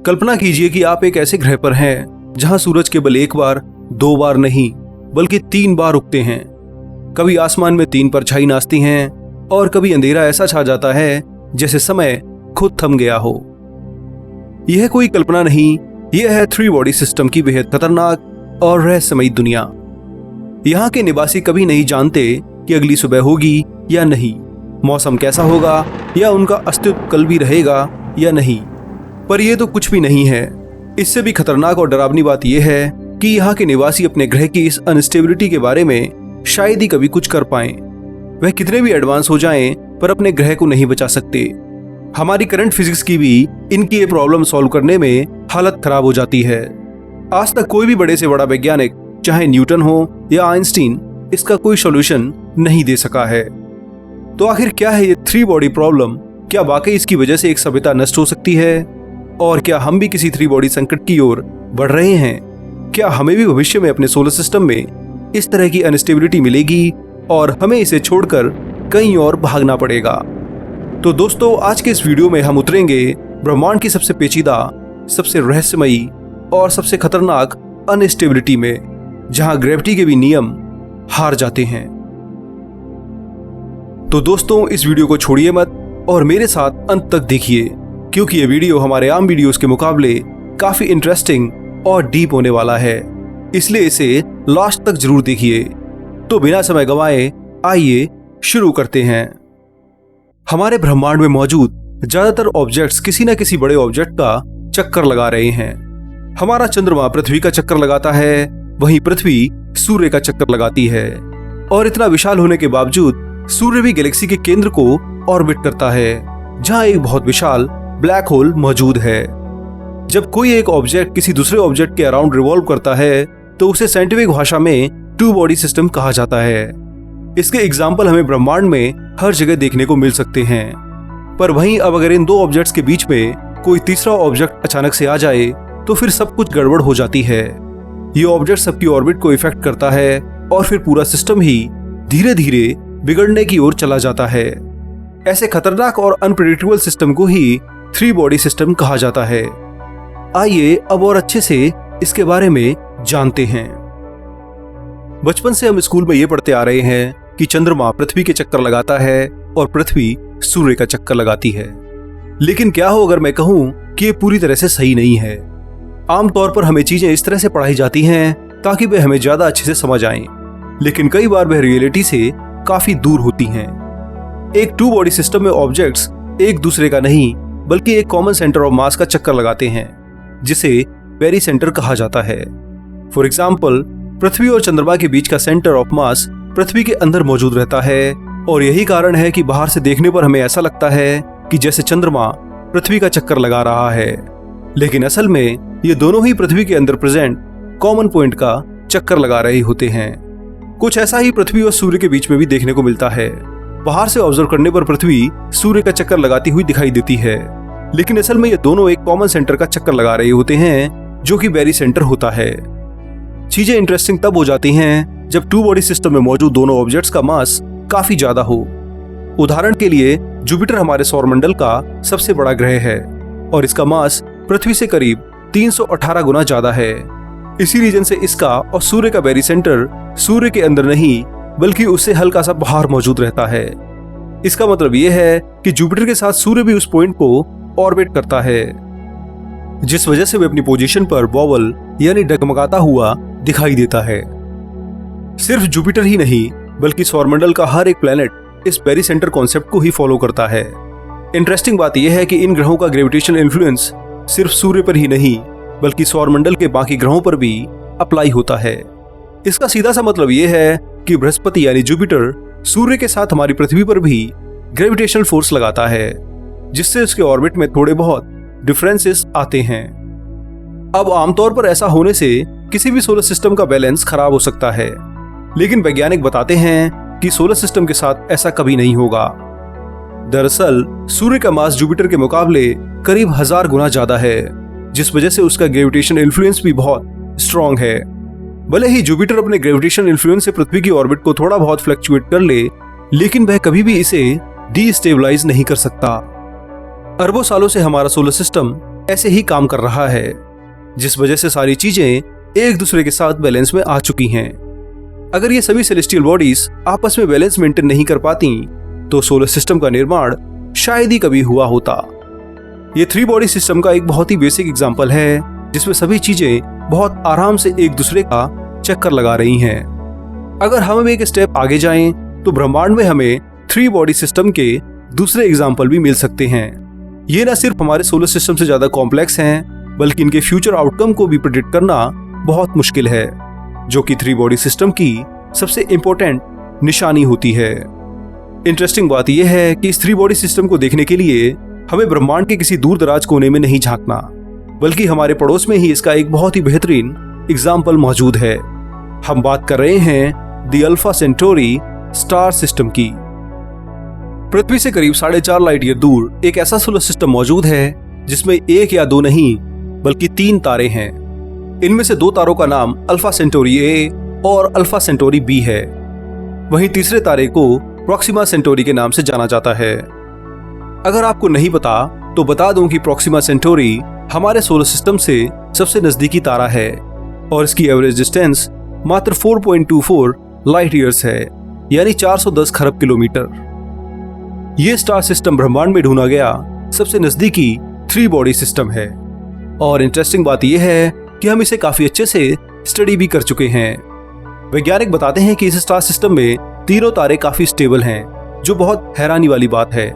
कल्पना कीजिए कि आप एक ऐसे ग्रह पर हैं जहां सूरज केवल एक बार, 2 बार नहीं बल्कि 3 बार उगते हैं। कभी आसमान में 3 परछाई नाचती हैं और कभी अंधेरा ऐसा छा जाता है जैसे समय खुद थम गया हो। यह कोई कल्पना नहीं, यह है 3 बॉडी सिस्टम की बेहद खतरनाक और रहस्यमयी दुनिया। यहाँ के निवासी कभी नहीं जानते कि अगली सुबह होगी या नहीं, मौसम कैसा होगा या उनका अस्तित्व कल भी रहेगा या नहीं। पर यह तो कुछ भी नहीं है। इससे भी खतरनाक और डरावनी बात यह है कि यहाँ के निवासी अपने ग्रह की इस अनस्टेबिलिटी के बारे में शायद ही कभी कुछ कर पाएं। वह कितने भी एडवांस हो जाएं पर अपने ग्रह को नहीं बचा सकते। हमारी करंट फिजिक्स की भी इनकी ये प्रॉब्लम सॉल्व करने में हालत खराब हो जाती है। आज तक कोई भी बड़े से बड़ा वैज्ञानिक, चाहे न्यूटन हो या आइंस्टीन, इसका कोई सॉल्यूशन नहीं दे सका है। तो आखिर क्या है ये 3 बॉडी प्रॉब्लम? क्या वाकई इसकी वजह से एक सभ्यता नष्ट हो सकती है? और क्या हम भी किसी 3 बॉडी संकट की ओर बढ़ रहे हैं? क्या हमें भी भविष्य में अपने सोलर सिस्टम में इस तरह की अनस्टेबिलिटी मिलेगी और हमें इसे छोड़कर कहीं और भागना पड़ेगा? तो दोस्तों, आज के इस वीडियो में हम उतरेंगे ब्रह्मांड की सबसे पेचीदा, सबसे रहस्यमयी और सबसे खतरनाक अनस्टेबिलिटी में, जहां ग्रेविटी के भी नियम हार जाते हैं। तो दोस्तों, इस वीडियो को छोड़िए मत और मेरे साथ अंत तक देखिए, क्योंकि ये वीडियो हमारे आम वीडियोस के मुकाबले काफी इंटरेस्टिंग और डीप होने वाला है। इसलिए इसे लास्ट तक जरूर देखिए। तो बिना समय गंवाए आइए शुरू करते हैं। हमारे ब्रह्मांड में मौजूद ज्यादातर ऑब्जेक्ट्स किसी न किसी बड़े ऑब्जेक्ट का चक्कर लगा रहे हैं। हमारा चंद्रमा पृथ्वी का चक्कर लगाता है, वहीं पृथ्वी सूर्य का चक्कर लगाती है। और इतना विशाल होने के बावजूद सूर्य भी गैलेक्सी के केंद्र को ऑर्बिट करता है, जहां एक बहुत विशाल ब्लैक होल मौजूद है। जब कोई एक ऑब्जेक्ट किसी दूसरे ऑब्जेक्ट के अराउंड रिवॉल्व करता है तो उसे साइंटिफिक भाषा में 2 बॉडी सिस्टम कहा जाता है। इसके एग्जाम्पल हमें ब्रह्मांड में हर जगह देखने को मिल सकते हैं। पर वहीं अब अगर इन 2 ऑब्जेक्ट्स के बीच में कोई तीसरा ऑब्जेक्ट अचानक से आ जाए तो फिर सब कुछ गड़बड़ हो जाती है। ये ऑब्जेक्ट सबकी ऑर्बिट को इफेक्ट करता है और फिर पूरा सिस्टम ही धीरे धीरे बिगड़ने की ओर चला जाता है। ऐसे खतरनाक और अनप्रेडिक्टेबल सिस्टम को ही 3 बॉडी सिस्टम कहा जाता है। आइए अब और अच्छे से इसके बारे में जानते हैं। बचपन से हम स्कूल में ये पढ़ते आ रहे हैं कि चंद्रमा पृथ्वी के चक्कर लगाता है और पृथ्वी सूर्य का चक्कर लगाती है। लेकिन क्या हो अगर मैं कहूं कि ये पूरी तरह से सही नहीं है। आमतौर पर हमें चीजें इस तरह से पढ़ाई जाती हैं ताकि वे हमें ज्यादा अच्छे से समझ आएं, लेकिन कई बार वह रियलिटी से काफी दूर होती हैं। एक 2 बॉडी सिस्टम में ऑब्जेक्ट्स एक दूसरे का नहीं बल्कि एक कॉमन सेंटर ऑफ मास का चक्कर लगाते हैं, जिसे पेरीसेंटर कहा जाता है। फॉर एग्जाम्पल, पृथ्वी और चंद्रमा के बीच का सेंटर ऑफ मास पृथ्वी के अंदर मौजूद रहता है और यही कारण है कि बाहर से देखने पर हमें ऐसा लगता है कि जैसे चंद्रमा पृथ्वी का चक्कर लगा रहा है, लेकिन असल में ये दोनों ही पृथ्वी के अंदर प्रेजेंट कॉमन पॉइंट का चक्कर लगा रहे होते हैं। कुछ ऐसा ही पृथ्वी और सूर्य के बीच में भी देखने को मिलता है। बाहर से ऑब्जर्व करने पर पृथ्वी सूर्य का चक्कर लगाती हुई दिखाई देती है, लेकिन असल में ये दोनों एक कॉमन सेंटर का चक्कर लगा रहे होते हैं, जो कि पेरीसेंटर होता है। चीजें इंटरेस्टिंग तब हो जाती हैं जब 2 बॉडी सिस्टम में मौजूद दोनों ऑब्जेक्ट्स का मास काफी ज्यादा हो। उदाहरण के लिए जुपिटर हमारे सौरमंडल का सबसे बड़ा ग्रह है और इसका मास पृथ्वी से करीब 318 गुना ज्यादा है। इसी रीजन से इसका और सूर्य का पेरीसेंटर सूर्य के अंदर नहीं बल्कि उससे हल्का सा बाहर मौजूद रहता है। इसका मतलब यह है कि जुपिटर के साथ सूर्य भी उस पॉइंट को ऑर्बिट करता है, जिस वजह से वह अपनी पोजीशन पर वॉबल यानी डगमगाता हुआ दिखाई देता है। सिर्फ जुपिटर ही नहीं बल्कि सौरमंडल का हर एक प्लेनेट इस पेरीसेंटर कॉन्सेप्ट को ही फॉलो करता है। इंटरेस्टिंग बात यह है कि इन ग्रहों का ग्रेविटेशनल इन्फ्लुएंस सिर्फ सूर्य पर ही नहीं बल्कि सौरमंडल के बाकी ग्रहों पर भी अप्लाई होता है। इसका सीधा सा मतलब यह है कि बृहस्पति यानी जुपिटर सूर्य के साथ हमारी पृथ्वी पर भी ग्रेविटेशनल फोर्स लगाता है, जिससे उसके ऑर्बिट में थोड़े बहुत डिफरेंसेस आते हैं। अब आमतौर पर ऐसा होने से किसी भी सोलर सिस्टम का बैलेंस खराब हो सकता है, लेकिन वैज्ञानिक बताते हैं कि सोलर सिस्टम के साथ ऐसा कभी नहीं होगा। दरअसल सूर्य का मास जुपिटर के मुकाबले करीब 1000 गुना ज्यादा है, जिस वजह से उसका ग्रेविटेशन इन्फ्लुएंस भी बहुत स्ट्रॉन्ग है। भले ही जुपिटर अपने ग्रेविटेशन इन्फ्लुएंस से पृथ्वी की ऑर्बिट को थोड़ा बहुत फ्लक्चुएट कर ले, लेकिन वह कभी भी इसे डीस्टेबलाइज नहीं कर सकता। अरबों सालों से हमारा सोलर सिस्टम ऐसे ही काम कर रहा है, जिस वजह से सारी चीजें एक दूसरे के साथ बैलेंस में आ चुकी हैं। अगर ये सभी सेलेस्टियल बॉडीज आपस में बैलेंस मेंटेन नहीं कर पाती तो सोलर सिस्टम का निर्माण शायद ही कभी हुआ होता। ये 3 बॉडी सिस्टम का एक बहुत ही बेसिक एग्जांपल है, जिसमें सभी चीजें बहुत आराम से एक दूसरे का चक्कर लगा रही हैं। अगर हम एक स्टेप आगे जाएं तो ब्रह्मांड में हमें 3 बॉडी सिस्टम के दूसरे एग्जाम्पल भी मिल सकते हैं। ये न सिर्फ हमारे सोलर सिस्टम से ज्यादा कॉम्प्लेक्स हैं, बल्कि इनके फ्यूचर आउटकम को भी प्रेडिक्ट करना बहुत मुश्किल है, जो कि 3 बॉडी सिस्टम की सबसे इंपॉर्टेंट निशानी होती है। इंटरेस्टिंग बात यह है कि इस 3 बॉडी सिस्टम को देखने के लिए हमें ब्रह्मांड के किसी दूर दराज कोने में नहीं झांकना, बल्कि हमारे पड़ोस में ही इसका एक बहुत ही बेहतरीन एग्जाम्पल मौजूद है। हम बात कर रहे हैं दी अल्फा सेंटोरी स्टार सिस्टम की। पृथ्वी से करीब 4.5 लाइट ईयर दूर एक ऐसा सोलर सिस्टम मौजूद है जिसमें 1 या 2 नहीं बल्कि 3 तारे हैं। इनमें से 2 तारों का नाम अल्फा सेंटोरी ए और अल्फा सेंटोरी बी है। वहीं तीसरे तारे को प्रोक्सिमा सेंटोरी के नाम से जाना जाता है। अगर आपको नहीं पता तो बता दूं कि प्रोक्सिमा सेंटोरी हमारे सोलर सिस्टम से सबसे नजदीकी तारा है और इसकी एवरेज डिस्टेंस मात्र 4.24 लाइट ईयर्स है, यानी 410 खरब किलोमीटर। ये स्टार सिस्टम ब्रह्मांड में ढूंढा गया सबसे नजदीकी 3 बॉडी सिस्टम है। और इंटरेस्टिंग बात यह है कि हम इसे काफी अच्छे से स्टडी भी कर चुके हैं। वैज्ञानिक बताते हैं कि इस स्टार सिस्टम में तीनों तारे काफी स्टेबल हैं, जो बहुत हैरानी वाली बात है।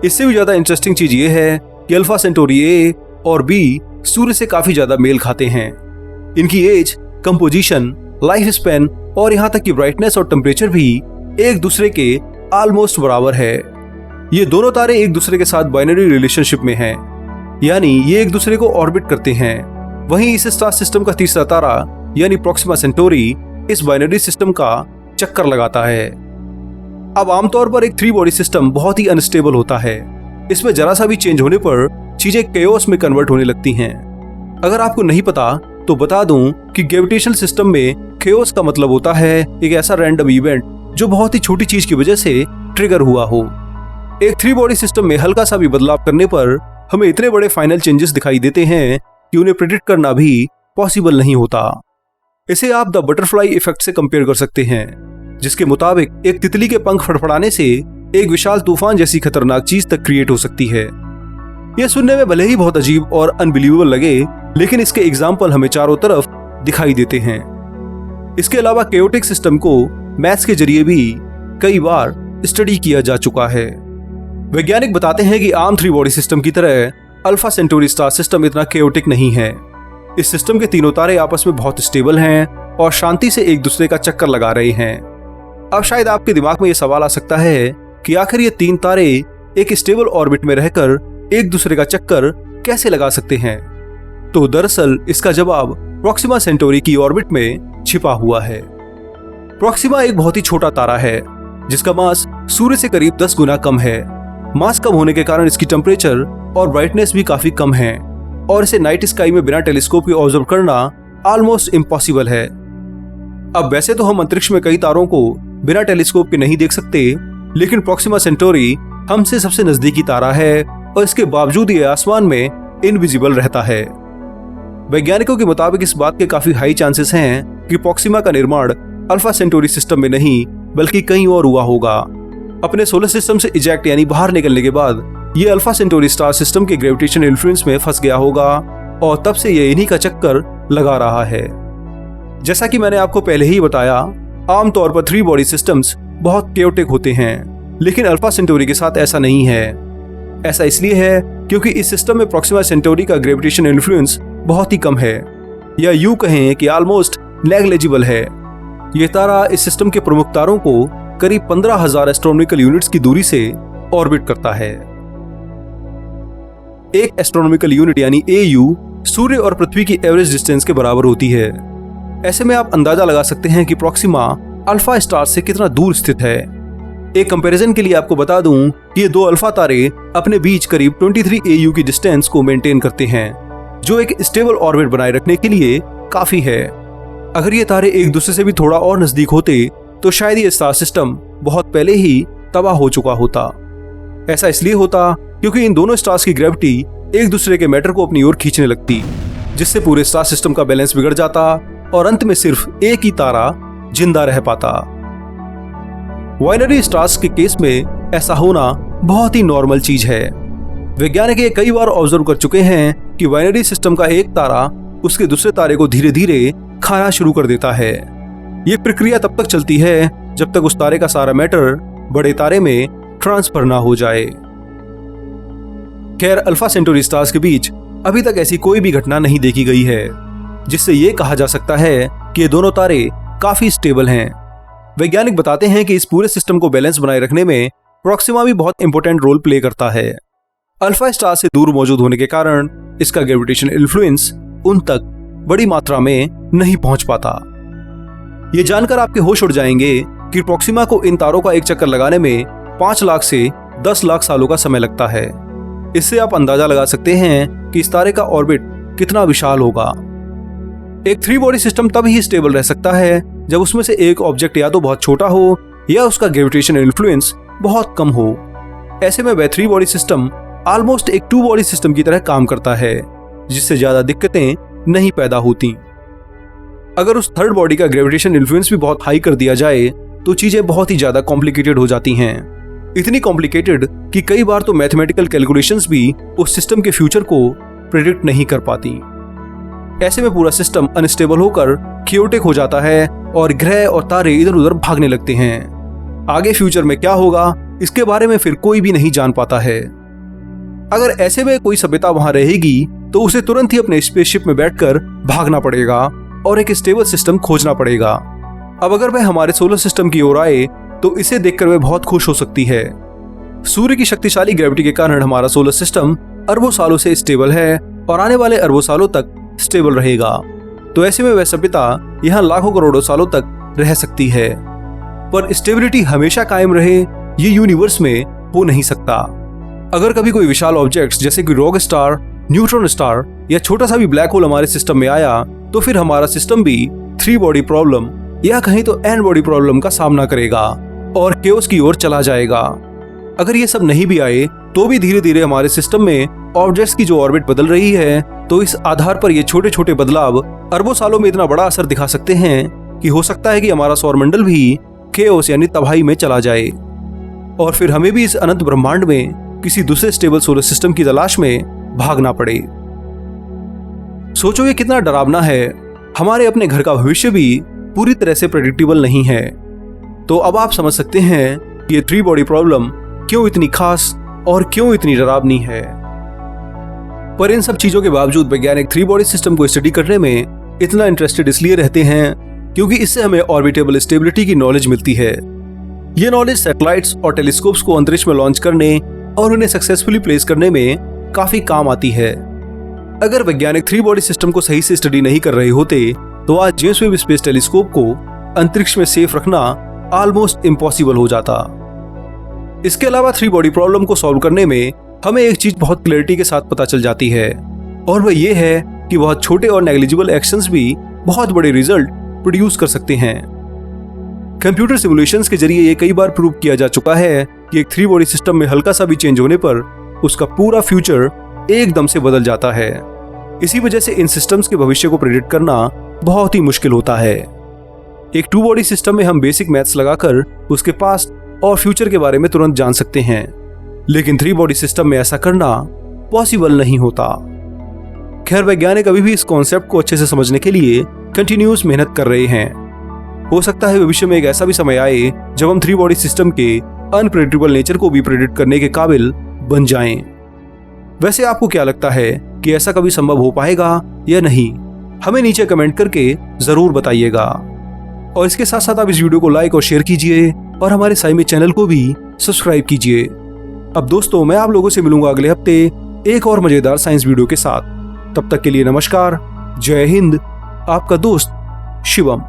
इससे भी ज्यादा इंटरेस्टिंग चीज ये है कि अल्फा सेंटोरी ए और बी सूर्य से काफी ज्यादा मेल खाते हैं। इनकी एज, कंपोजिशन, लाइफ स्पैन और यहाँ तक कि ब्राइटनेस और टेम्परेचर भी एक दूसरे के ऑलमोस्ट बराबर है। ये दोनों तारे एक दूसरे के साथ बाइनरी रिलेशनशिप में हैं, यानी ये एक दूसरे को ऑर्बिट करते हैं। वहीं इस स्टार सिस्टम का तीसरा तारा यानी प्रोक्सिमा सेंटोरी इस बाइनरी सिस्टम का चक्कर लगाता है। अब आमतौर पर एक 3 बॉडी सिस्टम बहुत ही अनस्टेबल होता है। इसमें जरा सा भी चेंज होने पर चीजें केओस में कन्वर्ट होने लगती हैं। अगर आपको नहीं पता तो बता दूं कि ग्रेविटेशनल सिस्टम में केओस का मतलब होता है एक ऐसा रैंडम इवेंट जो बहुत ही छोटी चीज की वजह से ट्रिगर हुआ हो। एक 3 बॉडी सिस्टम में हल्का सा भी बदलाव करने पर हमें इतने बड़े फाइनल चेंजेस दिखाई देते हैं कि उन्हें प्रेडिक्ट करना भी पॉसिबल नहीं होता। इसे आप द बटरफ्लाई इफेक्ट से कंपेयर कर सकते हैं, जिसके मुताबिक एक तितली के पंख फड़फड़ाने से एक विशाल तूफान जैसी खतरनाक चीज तक क्रिएट हो सकती है। यह सुनने में भले ही बहुत अजीब और अनबिलीवेबल लगे, लेकिन इसके एग्जाम्पल हमें चारों तरफ दिखाई देते हैं। इसके अलावा केओटिक सिस्टम को मैथ्स के जरिए भी कई बार स्टडी किया जा चुका है। वैज्ञानिक बताते हैं कि आम 3 बॉडी सिस्टम की तरह अल्फा सेंटोरी स्टार सिस्टम इतना केओटिक नहीं है। इस सिस्टम के तीनों तारे आपस में बहुत स्टेबल हैं और शांति से एक दूसरे का चक्कर लगा रहे हैं। अब शायद आपके दिमाग में यह सवाल आ सकता है कि आखिर ये 3 तारे एक स्टेबल ऑर्बिट में रहकर एक दूसरे का चक्कर कैसे लगा सकते हैं? तो दरअसल इसका जवाब प्रोक्सिमा सेंटोरी की ऑर्बिट में छिपा हुआ है। प्रोक्सिमा एक बहुत ही छोटा तारा है जिसका मास सूर्य से करीब 10 गुना कम है। मास कम होने के कारण इसकी टेम्परेचर और ब्राइटनेस भी काफी कम है और इसे नाइट स्काई में बिना टेलीस्कोप के ऑब्जर्व करना ऑलमोस्ट इम्पॉसिबल है। अब वैसे तो हम अंतरिक्ष में कई तारों को बिना टेलीस्कोप के नहीं देख सकते, लेकिन प्रोक्सिमा सेंटोरी हमसे सबसे नजदीकी तारा है और इसके बावजूद ये आसमान में इनविजिबल रहता है। वैज्ञानिकों के मुताबिक इस बात के काफी हाई चांसेस हैं कि प्रोक्सिमा का निर्माण अल्फा सेंटोरी सिस्टम में नहीं बल्कि कहीं और हुआ होगा। अपने सोलर सिस्टम से इजेक्ट यानी बाहर निकलने के बाद ये अल्फा सेंटोरी स्टार सिस्टम के ग्रेविटेशन इन्फ्लुएंस में फंस गया होगा और तब से ये इन्हीं का चक्कर लगा रहा है। जैसा कि मैंने आपको पहले ही बताया, आमतौर पर 3 बॉडी सिस्टम्स बहुत केओटिक होते हैं, लेकिन अल्फा सेंटोरी के साथ ऐसा नहीं है। ऐसा इसलिए है क्योंकि इस सिस्टम में प्रोक्सिमा सेंटोरी का ग्रेविटेशन इन्फ्लुएंस बहुत ही कम है, या यूं कहें कि ऑलमोस्ट नेग्लिजिबल है। यह तारा इस सिस्टम के प्रमुख तारों को करीब 15,000 एस्ट्रोनॉमिकल यूनिट्स की दूरी से ऑर्बिट करता है। एक एस्ट्रोनॉमिकल यूनिट यानी AU सूर्य और पृथ्वी की एवरेज डिस्टेंस के बराबर होती है। ऐसे में आप अंदाजा लगा सकते हैं कि प्रोक्सिमा अल्फा स्टार से कितना दूर स्थित है। एक कंपैरिजन के लिए आपको बता दूं कि ये 2 अल्फा तारे अपने बीच करीब 23 AU की डिस्टेंस को मेंटेन करते हैं, जो एक स्टेबल ऑर्बिट बनाए रखने के लिए काफी है। अगर ये तारे एक दूसरे से भी थोड़ा और नजदीक होते तो शायद ये स्टार सिस्टम बहुत पहले ही तबाह हो चुका होता। ऐसा इसलिए होता क्योंकि इन दोनों स्टार्स की ग्रेविटी एक दूसरे के मैटर को अपनी ओर खींचने लगती, जिससे पूरे स्टार सिस्टम का बैलेंस बिगड़ जाता और अंत में सिर्फ एक ही तारा जिंदा रह पाता। बाइनरी स्टार्स के केस में ऐसा होना बहुत ही नॉर्मल चीज है। वैज्ञानिक ये कई बार ऑब्जर्व कर चुके हैं कि बाइनरी सिस्टम का एक तारा उसके दूसरे तारे को धीरे धीरे खाना शुरू कर देता है। ये प्रक्रिया तब तक चलती है जब तक उस तारे का सारा मैटर बड़े तारे में ट्रांसफर ना हो जाए। खैर, अल्फा सेंटोरी स्टार्स के बीच अभी तक ऐसी कोई भी घटना नहीं देखी गई है जिससे ये कहा जा सकता है कि ये दोनों तारे काफी स्टेबल हैं। वैज्ञानिक बताते हैं कि इस पूरे सिस्टम को बैलेंस बनाए रखने में प्रॉक्सिमा भी बहुत इंपॉर्टेंट रोल प्ले करता है। अल्फा स्टार से दूर मौजूद होने के कारण इसका ग्रेविटेशनल इन्फ्लुएंस उन तक बड़ी मात्रा में नहीं पहुंच पाता। ये जानकर आपके होश उड़ जाएंगे कि प्रॉक्सिमा को इन तारों का एक चक्कर लगाने में 5 लाख से 10 लाख सालों का समय लगता है। इससे आप अंदाजा लगा सकते हैं कि इस तारे का ऑर्बिट कितना विशाल होगा। एक 3 बॉडी सिस्टम तब ही स्टेबल रह सकता है जब उसमें से एक ऑब्जेक्ट या तो बहुत छोटा हो या उसका ग्रेविटेशनल इन्फ्लुएंस बहुत कम हो। ऐसे में वह 3 बॉडी सिस्टम ऑलमोस्ट एक 2 बॉडी सिस्टम की तरह काम करता है, जिससे ज्यादा दिक्कतें नहीं पैदा होती। अगर उस थर्ड बॉडी का ग्रेविटेशन इन्फ्लुएंस भी बहुत हाई कर दिया जाए तो चीजें बहुत ही ज्यादा कॉम्प्लिकेटेड हो जाती हैं। इतनी कॉम्प्लिकेटेड कि कई बार तो मैथमेटिकल कैलकुलेशंस भी उस सिस्टम के फ्यूचर को प्रेडिक्ट नहीं कर पाती। ऐसे में पूरा सिस्टम अनस्टेबल होकर क्योटिक हो जाता है और ग्रह और तारे इधर उधर भागने लगते हैं। आगे फ्यूचर में क्या होगा इसके बारे में फिर कोई भी नहीं जान पाता है। अगर ऐसे में कोई सभ्यता वहां रहेगी तो उसे तुरंत ही अपने स्पेसशिप में बैठकर भागना पड़ेगा और एक स्टेबल सिस्टम खोजना पड़ेगा। अब अगर वह हमारे सोलर सिस्टम की ओर आए तो इसे देखकर वह बहुत खुश हो सकती है। सूर्य की शक्तिशाली ग्रेविटी के कारण हमारा सोलर सिस्टम अरबों सालों से स्टेबल है और आने वाले अरबों सालों तक स्टेबल रहेगा। तो ऐसे में वह सभ्यता यहाँ लाखों करोड़ों सालों तक रह सकती है। पर स्टेबिलिटी हमेशा कायम रहे ये यूनिवर्स में हो नहीं सकता। अगर कभी कोई विशाल ऑब्जेक्ट्स जैसे कि रॉक स्टार, न्यूट्रॉन स्टार या छोटा सा भी ब्लैक होल हमारे सिस्टम में आया तो फिर हमारा सिस्टम भी 3 बॉडी प्रॉब्लम या कहीं तो n बॉडी प्रॉब्लम का सामना करेगा और केओस की ओर चला जाएगा। अगर ये सब नहीं भी आए तो भी धीरे धीरे हमारे सिस्टम में ऑब्जेक्ट्स की जो ऑर्बिट बदल रही है तो इस आधार पर ये छोटे छोटे बदलाव अरबों सालों में इतना बड़ा असर दिखा सकते हैं कि हो सकता है कि हमारा सौरमंडल भी केओस यानी तबाही में चला जाए और फिर हमें भी इस अनंत ब्रह्मांड में किसी दूसरे स्टेबल सोलर सिस्टम की तलाश में भागना पड़े। सोचो ये कितना डरावना है। हमारे अपने घर का भविष्य भी पूरी तरह से प्रेडिक्टेबल नहीं है। तो अब आप समझ सकते हैं कि ये 3 बॉडी प्रॉब्लम क्यों इतनी खास और क्यों इतनी डरावनी है। पर इन सब चीजों के बावजूद वैज्ञानिक 3 बॉडी सिस्टम को स्टडी करने में इतना इंटरेस्टेड इसलिए रहते हैं क्योंकि इससे हमें ऑर्बिटेबल स्टेबिलिटी की नॉलेज मिलती है। ये नॉलेज सैटेलाइट्स और टेलीस्कोप्स को अंतरिक्ष में लॉन्च करने और उन्हें सक्सेसफुली प्लेस करने में काफी काम आती है। अगर वैज्ञानिक 3 बॉडी सिस्टम को सही से स्टडी नहीं कर रहे होते तो आज जेम्स वेब स्पेस टेलीस्कोप को अंतरिक्ष में सेफ रखना ऑलमोस्ट इम्पॉसिबल हो जाता। इसके अलावा 3 बॉडी प्रॉब्लम को सॉल्व करने में हमें एक चीज बहुत क्लैरिटी के साथ पता चल जाती है और वह ये है कि बहुत छोटे और नेग्लिजिबल एक्शंस भी बहुत बड़े रिजल्ट प्रोड्यूस कर सकते हैं। कंप्यूटर सिमुलेशंस के जरिए ये कई बार प्रूव किया जा चुका है कि एक 3 बॉडी सिस्टम में हल्का सा भी चेंज होने पर उसका पूरा फ्यूचर एकदम से बदल जाता है। इसी वजह से इन सिस्टम्स के भविष्य को प्रेडिक्ट करना बहुत ही मुश्किल होता है। एक 2 बॉडी सिस्टम में हम बेसिक मैथ्स लगाकर उसके पास्ट और फ्यूचर के बारे में तुरंत जान सकते हैं, लेकिन 3 बॉडी सिस्टम में ऐसा करना पॉसिबल नहीं होता। खैर, वैज्ञानिक अभी भी इस कॉन्सेप्ट को अच्छे से समझने के लिए कंटिन्यूअस मेहनत कर रहे हैं। हो सकता है भविष्य में एक ऐसा भी समय आए जब हम 3 बॉडी सिस्टम के अनप्रेडिक्टेबल नेचर को भी प्रेडिक्ट करने के काबिल बन जाएं। वैसे आपको क्या लगता है कि ऐसा कभी संभव हो पाएगा या नहीं? हमें नीचे कमेंट करके जरूर बताइएगा। और इसके साथ साथ आप इस वीडियो को लाइक और शेयर कीजिए और हमारे साइमी चैनल को भी सब्सक्राइब कीजिए। अब दोस्तों, मैं आप लोगों से मिलूंगा अगले हफ्ते एक और मजेदार साइंस वीडियो के साथ। तब तक के लिए नमस्कार, जय हिंद, आपका दोस्त शिवम।